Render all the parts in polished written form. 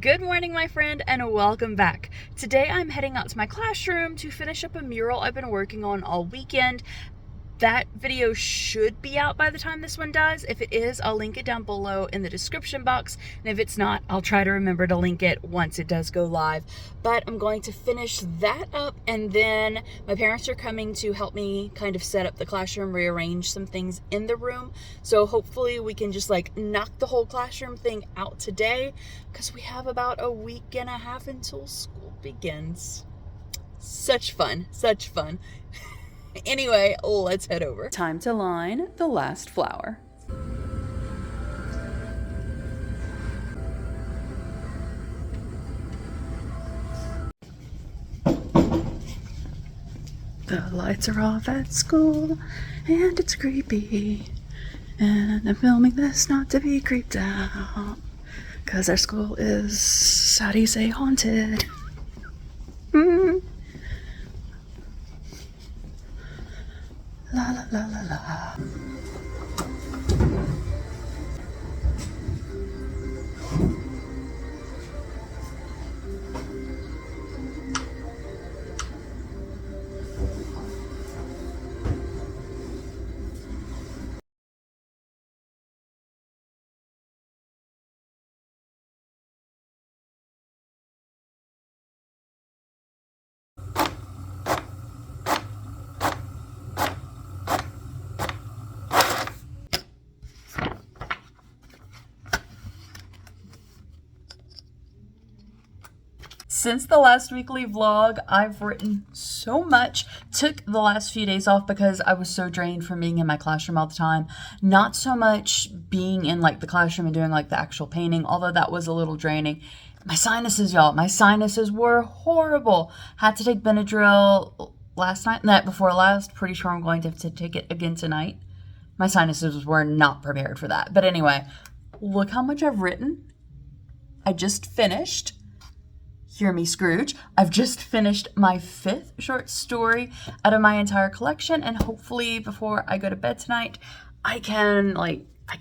Good morning, my friend, and welcome back. Today I'm heading out to my classroom to finish up a mural I've been working on all weekend. That video should be out by the time this one does. If it is, I'll link it down below in the description box. And if it's not, I'll try to remember to link it once it does go live. But I'm going to finish that up, and then my parents are coming to help me kind of set up the classroom, rearrange some things in the room. So hopefully we can just like knock the whole classroom thing out today, because we have about a week and a half until school begins. Such fun, such fun. Anyway, let's head over. Time to line the last flower. The lights are off at school, and it's creepy. And I'm filming this not to be creeped out, because our school is, how do you say, haunted. La la la la la. Since the last weekly vlog, I've written so much. Took the last few days off because I was so drained from being in my classroom all the time. Not so much being in like the classroom and doing like the actual painting, although that was a little draining. My sinuses, y'all, my sinuses were horrible. Had to take Benadryl last night, night before last. Pretty sure I'm going to have to take it again tonight. My sinuses were not prepared for that. But anyway, look how much I've written. I just finished. Hear me, Scrooge. I've just finished my 5th short story out of my entire collection, and hopefully before I go to bed tonight, I can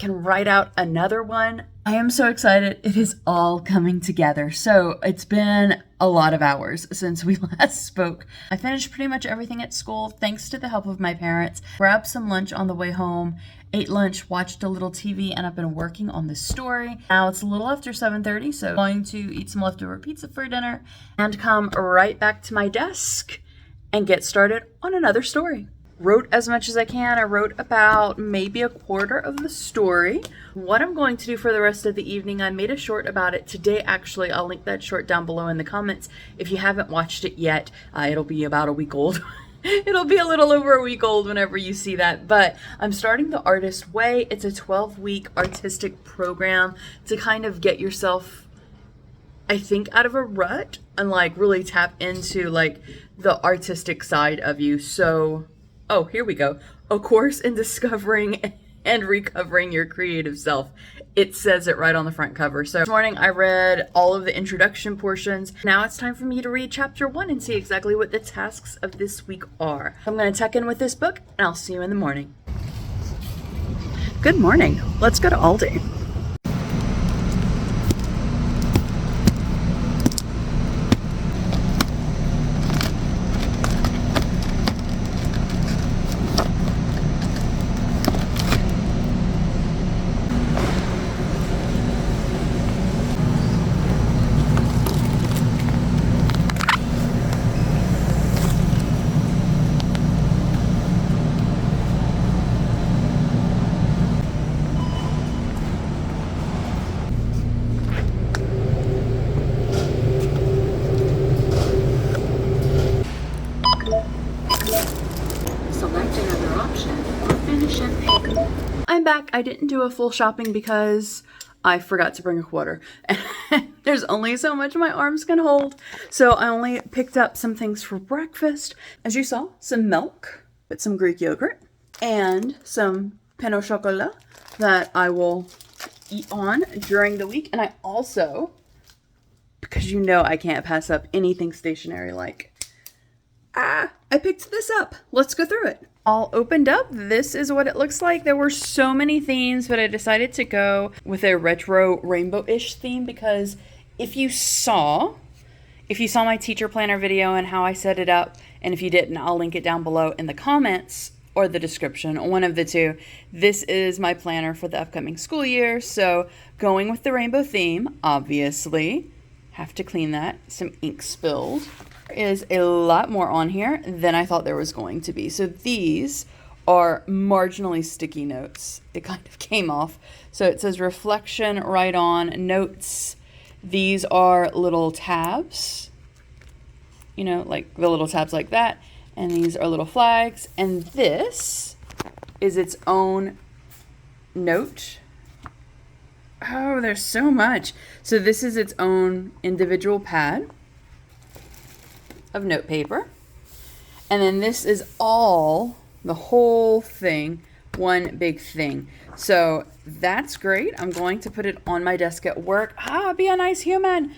write out another one. I am so excited. It is all coming together. So it's been a lot of hours since we last spoke. I finished pretty much everything at school thanks to the help of my parents. Grabbed some lunch on the way home, ate lunch, watched a little TV, and I've been working on this story. Now it's a little after 7:30, so I'm going to eat some leftover pizza for dinner and come right back to my desk and get started on another story. Wrote as much as I can. I wrote about maybe a quarter of the story. What I'm going to do for the rest of the evening, I made a short about it today actually. I'll link that short down below in the comments. If you haven't watched it yet, it'll be about a week old. It'll be a little over a week old whenever you see that, but I'm starting the Artist Way. It's a 12-week artistic program to kind of get yourself, I think, out of a rut and like really tap into like the artistic side of you. So oh, here we go. A course in discovering and recovering your creative self. It says it right on the front cover. So this morning I read all of the introduction portions. Now it's time for me to read chapter 1 and see exactly what the tasks of this week are. I'm going to tuck in with this book, and I'll see you in the morning. Good morning. Let's go to Aldi. I'm back. I didn't do a full shopping because I forgot to bring a quarter. There's only so much my arms can hold. So I only picked up some things for breakfast. As you saw, some milk with some Greek yogurt and some pain au chocolat that I will eat on during the week. And I also, because you know I can't pass up anything stationary like, I picked this up. Let's go through it. All opened up. This is what it looks like. There were so many themes, but I decided to go with a retro rainbow-ish theme because if you saw my teacher planner video and how I set it up, and if you didn't, I'll link it down below in the comments or the description, one of the two. This is my planner for the upcoming school year. So going with the rainbow theme, obviously. Have to clean that. Some ink spilled. There is a lot more on here than I thought there was going to be. So these are marginally sticky notes. It kind of came off. So it says reflection right on notes. These are little tabs, you know, like the little tabs like that. And these are little flags. And this is its own note. Oh, there's so much. So this is its own individual pad of note paper. And then this is all, the whole thing, one big thing. So that's great. I'm going to put it on my desk at work. Be a nice human.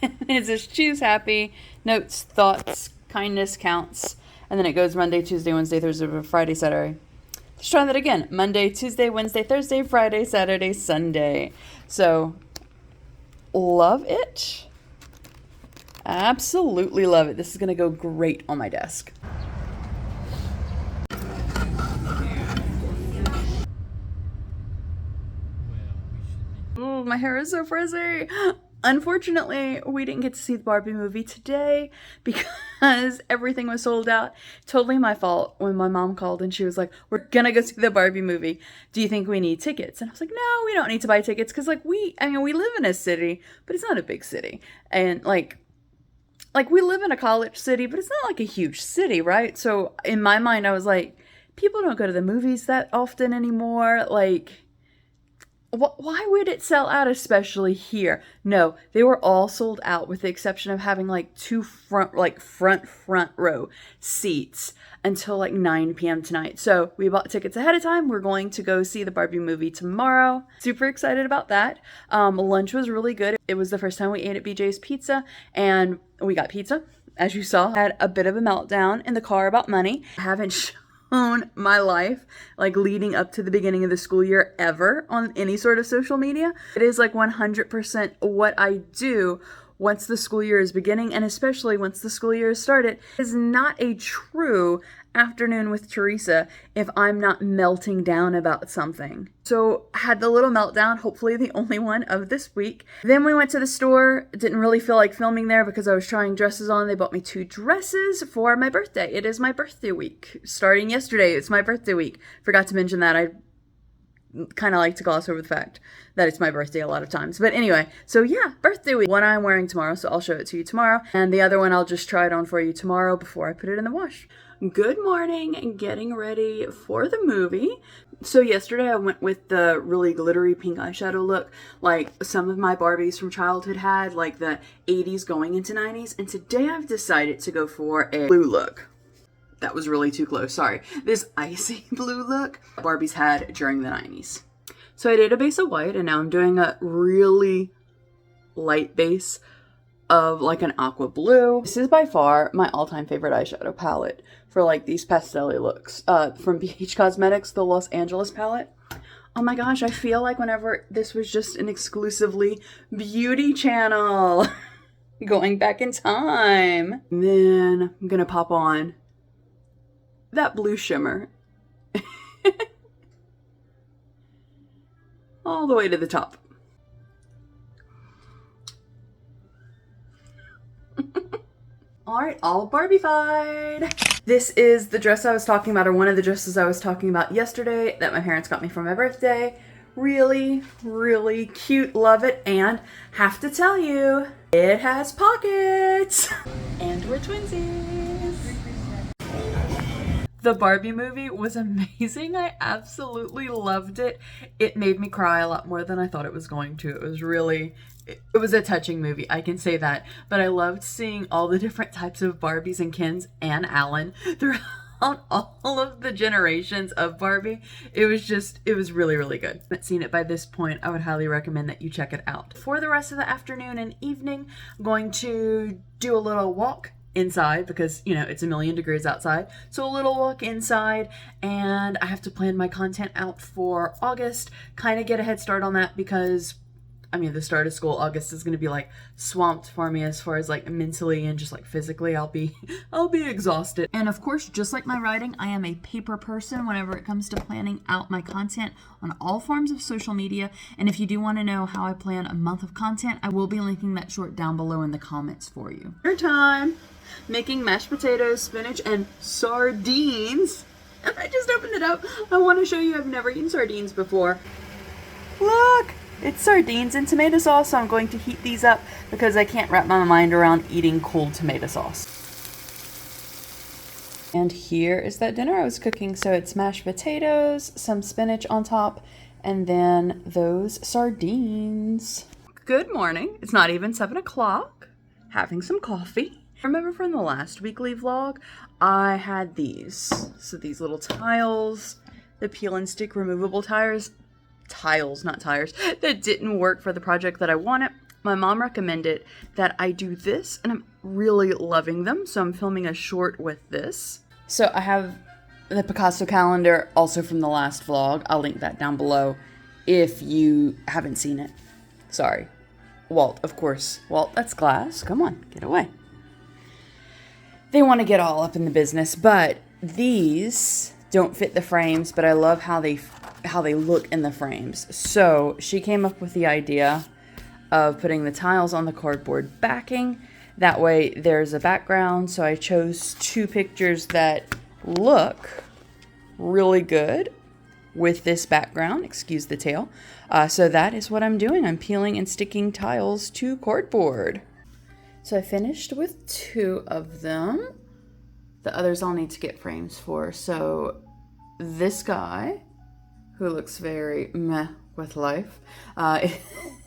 It says choose happy, notes, thoughts, kindness counts. And then it goes Monday, Tuesday, Wednesday, Thursday, Friday, Saturday. Let's try that again. Monday, Tuesday, Wednesday, Thursday, Friday, Saturday, Sunday. So love it. Absolutely love it. This is going to go great on my desk. Oh, my hair is so frizzy. Unfortunately, we didn't get to see the Barbie movie today because everything was sold out. Totally my fault when my mom called and she was like, we're gonna go see the Barbie movie. Do you think we need tickets? And I was like, no, we don't need to buy tickets because we live in a city, but it's not a big city. And like we live in a college city, but it's not like a huge city, right? So in my mind, I was like, people don't go to the movies that often anymore. Like, why would it sell out, especially here? No, they were all sold out with the exception of having like two front row seats until like 9 p.m. tonight. So we bought tickets ahead of time. We're going to go see the Barbie movie tomorrow. Super excited about that. Lunch was really good. It was the first time we ate at BJ's Pizza, and we got pizza. As you saw, I had a bit of a meltdown in the car about money. I haven't shown my life like leading up to the beginning of the school year ever on any sort of social media. It is like 100% what I do once the school year is beginning, and especially once the school year is started. It is not a true afternoon with Theresa if I'm not melting down about something. So I had the little meltdown, hopefully the only one of this week. Then we went to the store. Didn't really feel like filming there because I was trying dresses on. They bought me 2 dresses for my birthday. It is my birthday week. Starting yesterday, it's my birthday week. Forgot to mention that. I kind of like to gloss over the fact that it's my birthday a lot of times. But anyway, so yeah, birthday week. One I'm wearing tomorrow, so I'll show it to you tomorrow. And the other one I'll just try it on for you tomorrow before I put it in the wash. Good morning, getting ready for the movie. So yesterday I went with the really glittery pink eyeshadow look like some of my Barbies from childhood had, like the 80s going into 90s. And today I've decided to go for a blue look. That was really too close, sorry. This icy blue look Barbies had during the 90s. So I did a base of white, and now I'm doing a really light base of like an aqua blue. This is by far my all-time favorite eyeshadow palette for like these pastel-y looks from BH Cosmetics, the Los Angeles palette. Oh my gosh, I feel like whenever this was just an exclusively beauty channel. Going back in time. And then I'm gonna pop on that blue shimmer all the way to the top. All right, all Barbie-fied. This is the dress I was talking about, or one of the dresses I was talking about yesterday that my parents got me for my birthday. Really, really cute, love it, and have to tell you, it has pockets. And we're twinsies. The Barbie movie was amazing. I absolutely loved it. It made me cry a lot more than I thought it was going to. It was a touching movie, I can say that. But I loved seeing all the different types of Barbies and Kens and Alan throughout all of the generations of Barbie. It was really, really good. If you haven't seen it by this point, I would highly recommend that you check it out. For the rest of the afternoon and evening, I'm going to do a little walk inside because, you know, it's a million degrees outside. So a little walk inside, and I have to plan my content out for August, kind of get a head start on that because I mean, the start of school, August is going to be like swamped for me as far as like mentally and just like physically. I'll be exhausted. And of course, just like my writing, I am a paper person whenever it comes to planning out my content on all forms of social media. And if you do want to know how I plan a month of content, I will be linking that short down below in the comments for you. Dinner time. Making mashed potatoes, spinach, and sardines. And I just opened it up. I want to show you I've never eaten sardines before. Look, it's sardines and tomato sauce, so I'm going to heat these up because I can't wrap my mind around eating cold tomato sauce. And here is that dinner I was cooking. So it's mashed potatoes, some spinach on top, and then those sardines. Good morning. It's not even 7 o'clock. Having some coffee. Remember from the last weekly vlog, I had these. So these little tiles, the peel and stick removable tiles, not tires, that didn't work for the project that I wanted. My mom recommended that I do this, and I'm really loving them. So I'm filming a short with this. So I have the Picasso calendar also from the last vlog. I'll link that down below if you haven't seen it. Sorry. Walt, of course. Walt, that's glass. Come on, get away. They want to get all up in the business, but these don't fit the frames, but I love how they look in the frames. So she came up with the idea of putting the tiles on the cardboard backing. That way there's a background. So I chose 2 pictures that look really good with this background. Excuse the tail. So that is what I'm doing. I'm peeling and sticking tiles to cardboard. So I finished with 2 of them. The others I'll need to get frames for. So this guy, who looks very meh with life,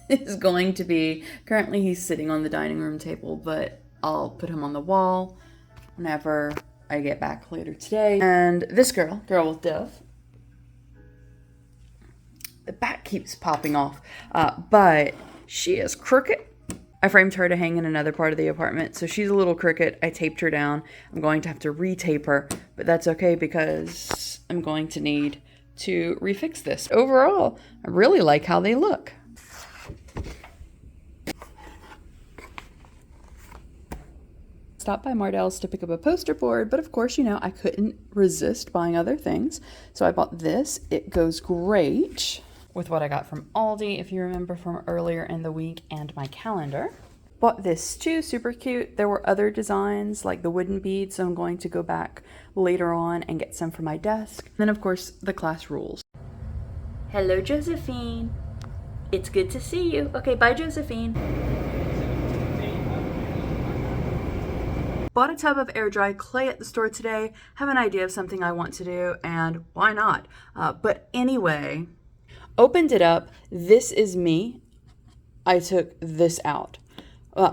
is going to be, currently he's sitting on the dining room table, but I'll put him on the wall whenever I get back later today. And this girl with Dev, the back keeps popping off, but she is crooked. I framed her to hang in another part of the apartment, so she's a little crooked. I taped her down. I'm going to have to re-tape her, but that's okay because I'm going to need to refix this. Overall, I really like how they look. Stopped by Mardell's to pick up a poster board, but of course, you know, I couldn't resist buying other things. So I bought this. It goes great with what I got from Aldi, if you remember from earlier in the week, and my calendar. Bought this too, super cute. There were other designs like the wooden beads, so I'm going to go back later on and get some for my desk. Then of course, the class rules. Hello, Josephine. It's good to see you. Okay, bye, Josephine. Bought a tub of air dry clay at the store today. Have an idea of something I want to do, and why not? But anyway, opened it up. This is me. I took this out.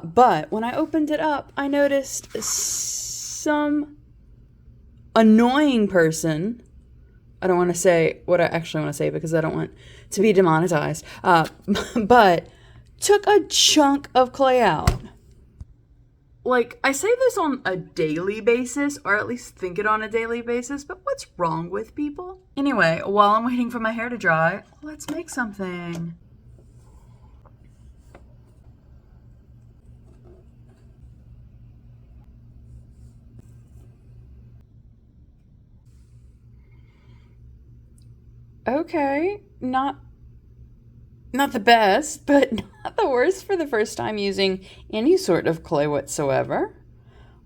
But when I opened it up, I noticed some annoying person. I don't want to say what I actually want to say because I don't want to be demonetized. But took a chunk of clay out. Like, I say this on a daily basis, or at least think it on a daily basis, but what's wrong with people? Anyway, while I'm waiting for my hair to dry, let's make something. Okay, not the best, but not the worst for the first time using any sort of clay whatsoever.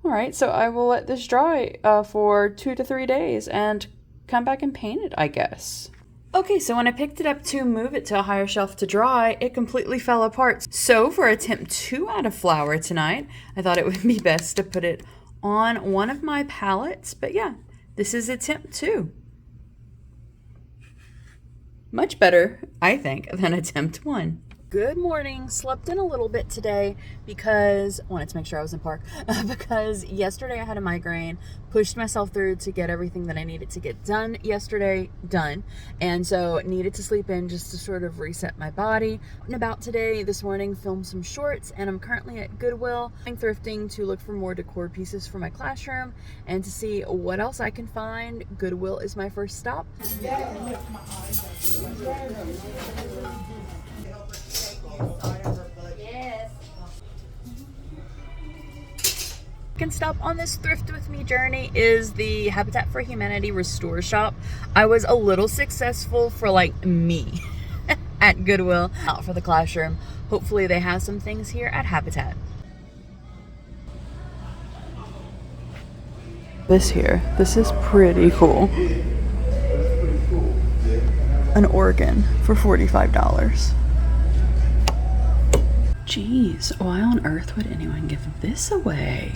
All right, so I will let this dry for 2 to 3 days and come back and paint it, I guess. Okay, so when I picked it up to move it to a higher shelf to dry, it completely fell apart. So for attempt 2 out of flour tonight, I thought it would be best to put it on one of my palettes. But yeah, this is attempt 2. Much better, I think, than attempt 1. Good morning. Slept in a little bit today because I wanted to make sure I was in park. Because yesterday I had a migraine, pushed myself through to get everything that I needed to get done yesterday done. And so needed to sleep in just to sort of reset my body. And about today, this morning, filmed some shorts, and I'm currently at Goodwill thrifting to look for more decor pieces for my classroom and to see what else I can find. Goodwill is my first stop. Yes. Second stop on this thrift with me journey is the Habitat for Humanity Restore Shop. I was a little successful for like me at Goodwill, not for the classroom. Hopefully they have some things here at Habitat. This is pretty cool. An organ for $45. Jeez, why on earth would anyone give this away?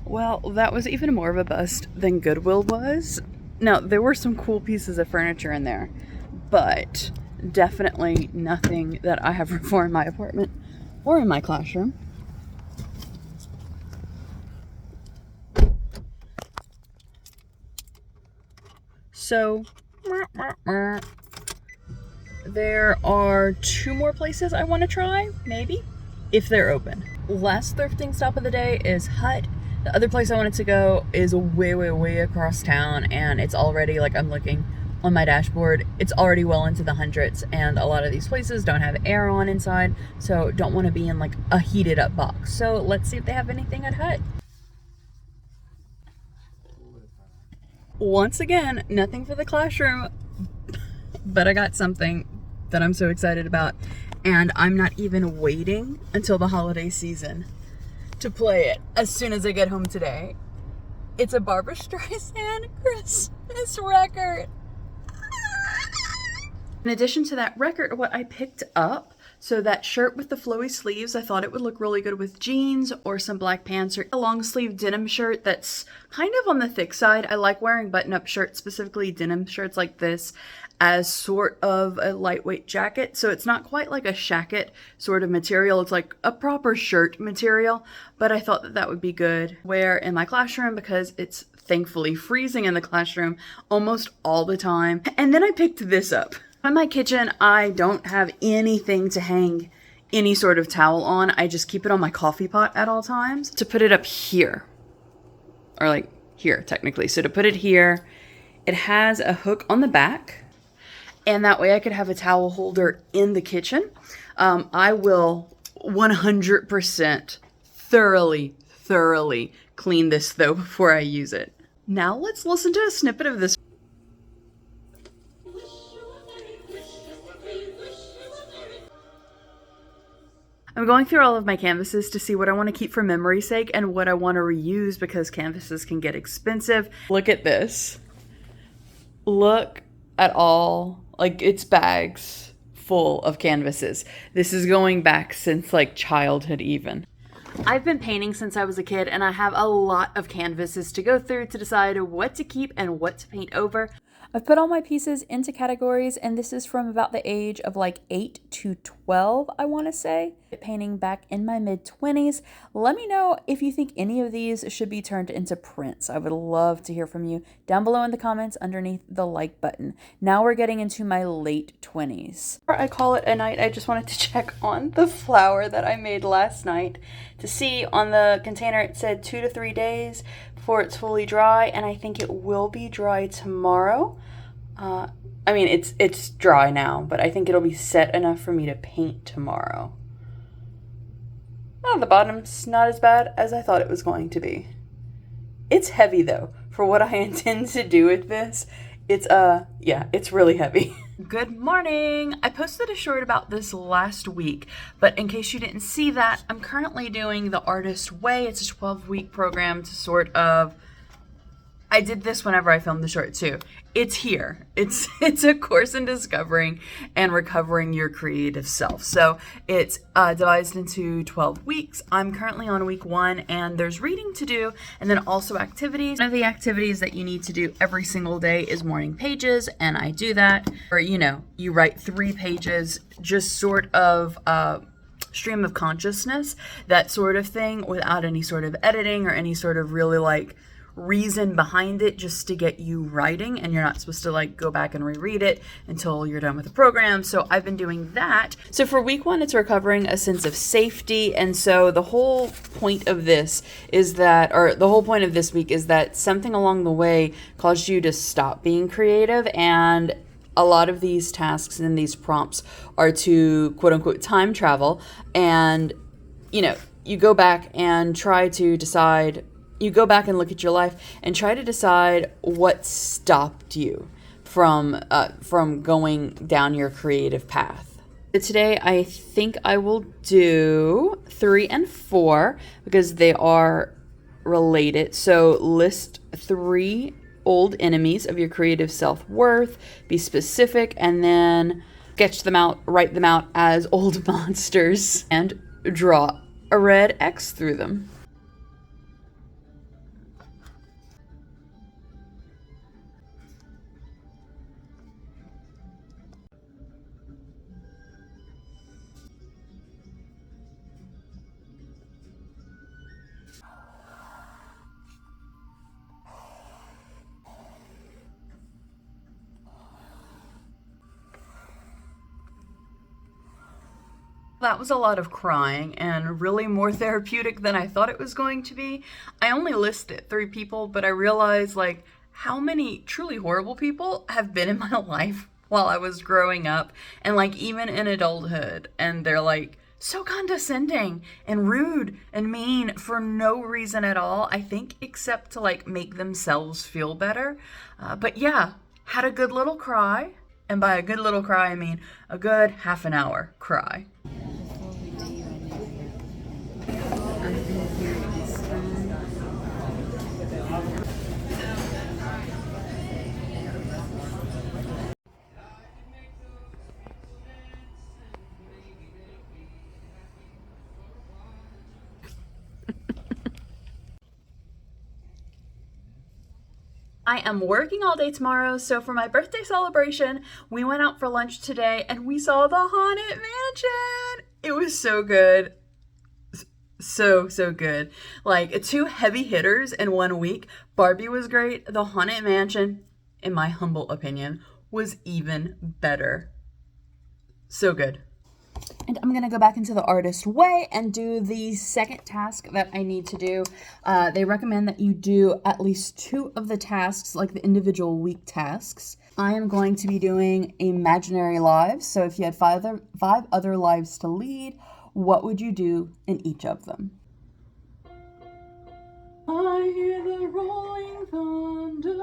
Well, that was even more of a bust than Goodwill was. Now, there were some cool pieces of furniture in there, but definitely nothing that I have room for in my apartment or in my classroom. So, there are 2 more places I want to try, maybe, if they're open. Last thrifting stop of the day is Hut. The other place I wanted to go is way across town, and it's already, like, I'm looking on my dashboard, it's already well into the hundreds, and a lot of these places don't have air on inside, so don't want to be in, like, a heated up box. So let's see if they have anything at Hut. Once again, nothing for the classroom, but I got something that I'm so excited about, and I'm not even waiting until the holiday season to play it as soon as I get home today. It's a Barbra Streisand Christmas record. In addition to that record, what I picked up, so that shirt with the flowy sleeves, I thought it would look really good with jeans or some black pants, or a long sleeve denim shirt that's kind of on the thick side. I like wearing button-up shirts, specifically denim shirts like this, as sort of a lightweight jacket. So it's not quite like a shacket sort of material. It's like a proper shirt material, but I thought that that would be good wear in my classroom because it's thankfully freezing in the classroom almost all the time. And then I picked this up. In my kitchen, I don't have anything to hang any sort of towel on. I just keep it on my coffee pot at all times. To put it up here, or like here technically. So to put it here, it has a hook on the back, and that way I could have a towel holder in the kitchen. I will 100% thoroughly clean this though before I use it. Now let's listen to a snippet of this. I'm going through all of my canvases to see what I want to keep for memory's sake and what I want to reuse because canvases can get expensive. Look at this. Look at all, like, it's bags full of canvases. This is going back since like childhood even. I've been painting since I was a kid, and I have a lot of canvases to go through to decide what to keep and what to paint over. I've put all my pieces into categories, and this is from about the age of like 8 to 12, I want to say. Painting back in my mid-20s. Let me know if you think any of these should be turned into prints. I would love to hear from you down below in the comments underneath the like button. Now we're getting into my late 20s. Before I call it a night, I just wanted to check on the flower that I made last night to see on the container it said 2 to 3 days before it's fully dry, and I think it will be dry tomorrow. I mean, it's dry now, but I think it'll be set enough for me to paint tomorrow. Oh, the bottom's not as bad as I thought it was going to be. It's heavy though. For what I intend to do with this, it's really heavy. Good morning! I posted a short about this last week, but in case you didn't see that, I'm currently doing the Artist Way. It's a 12-week program to sort of... I did this whenever I filmed the short too. It's here. It's a course in discovering and recovering your creative self. So it's divided into 12 weeks. I'm currently on week 1, and there's reading to do and then also activities. One of the activities that you need to do every single day is morning pages, and I do that. Or, you write 3 pages, just sort of stream of consciousness, that sort of thing, without any sort of editing or any sort of really like reason behind it, just to get you writing, and you're not supposed to like go back and reread it until you're done with the program. So I've been doing that. So for week 1, it's recovering a sense of safety, and so the whole point of this is that, or the whole point of this week is that something along the way caused you to stop being creative, and a lot of these tasks and these prompts are to quote unquote time travel. And, you go back and try to decide, you go back and look at your life and try to decide what stopped you from going down your creative path. But today, I think I will do 3 and 4 because they are related. So list 3 old enemies of your creative self-worth, be specific, and then sketch them out, write them out as old monsters, and draw a red X through them. That was a lot of crying and really more therapeutic than I thought it was going to be. I only listed 3 people, but I realized how many truly horrible people have been in my life while I was growing up and even in adulthood. And they're so condescending and rude and mean for no reason at all, I think, except to make themselves feel better. But yeah, had a good little cry. And by a good little cry, I mean a good half an hour cry. I am working all day tomorrow, so for my birthday celebration, we went out for lunch today and we saw the Haunted Mansion. It was so good. So good. 2 heavy hitters in 1 week. Barbie was great. The Haunted Mansion, in my humble opinion, was even better. So good. And I'm going to go back into the artist way and do the second task that I need to do. They recommend that you do at least 2 of the tasks, the individual week tasks. I am going to be doing imaginary lives. So if you had 5 other lives to lead, what would you do in each of them? I hear the rolling thunder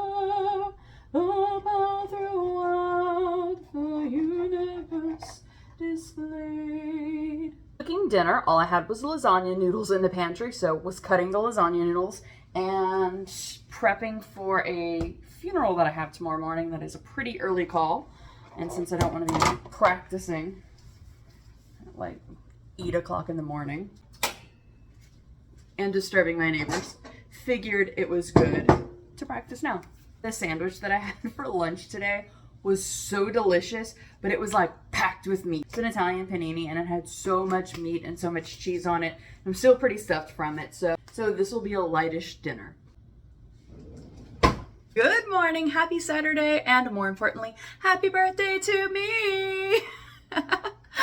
about throughout the universe displayed. Cooking dinner, all I had was lasagna noodles in the pantry, so was cutting the lasagna noodles and prepping for a funeral that I have tomorrow morning that is a pretty early call. And since I don't want to be practicing at 8 o'clock in the morning and disturbing my neighbors, figured it was good to practice now. The sandwich that I had for lunch today was so delicious, but it was packed with meat. It's an Italian panini and it had so much meat and so much cheese on it. I'm still pretty stuffed from it, so this will be a lightish dinner. Good morning, happy Saturday, and more importantly, happy birthday to me!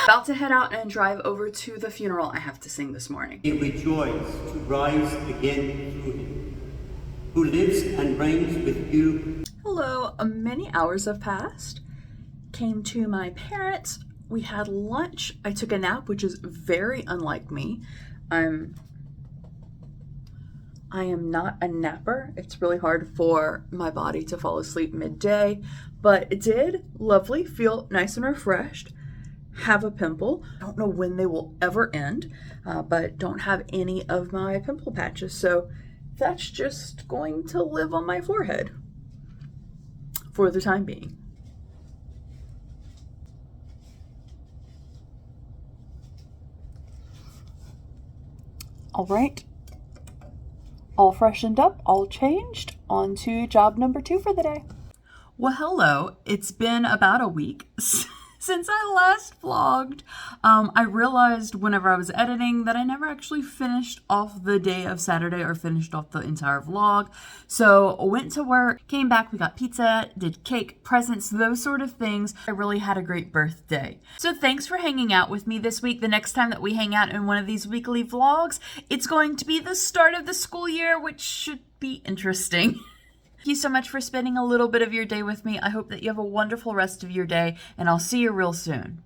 About to head out and drive over to the funeral I have to sing this morning. We rejoice to rise again through him, who lives and reigns with you. Hello, many hours have passed. Came to my parents. We had lunch. I took a nap, which is very unlike me. I am not a napper. It's really hard for my body to fall asleep midday, but it did. Lovely. Feel nice and refreshed. Have a pimple. Don't know when they will ever end, but don't have any of my pimple patches. So that's just going to live on my forehead for the time being. All right. All freshened up, all changed. On to job number 2 for the day. Well, hello. It's been about a week since I last vlogged. I realized whenever I was editing that I never actually finished off the day of Saturday or finished off the entire vlog. So went to work, came back, we got pizza, did cake, presents, those sort of things. I really had a great birthday. So thanks for hanging out with me this week. The next time that we hang out in one of these weekly vlogs, it's going to be the start of the school year, which should be interesting. you so much for spending a little bit of your day with me. I hope that you have a wonderful rest of your day, and I'll see you real soon.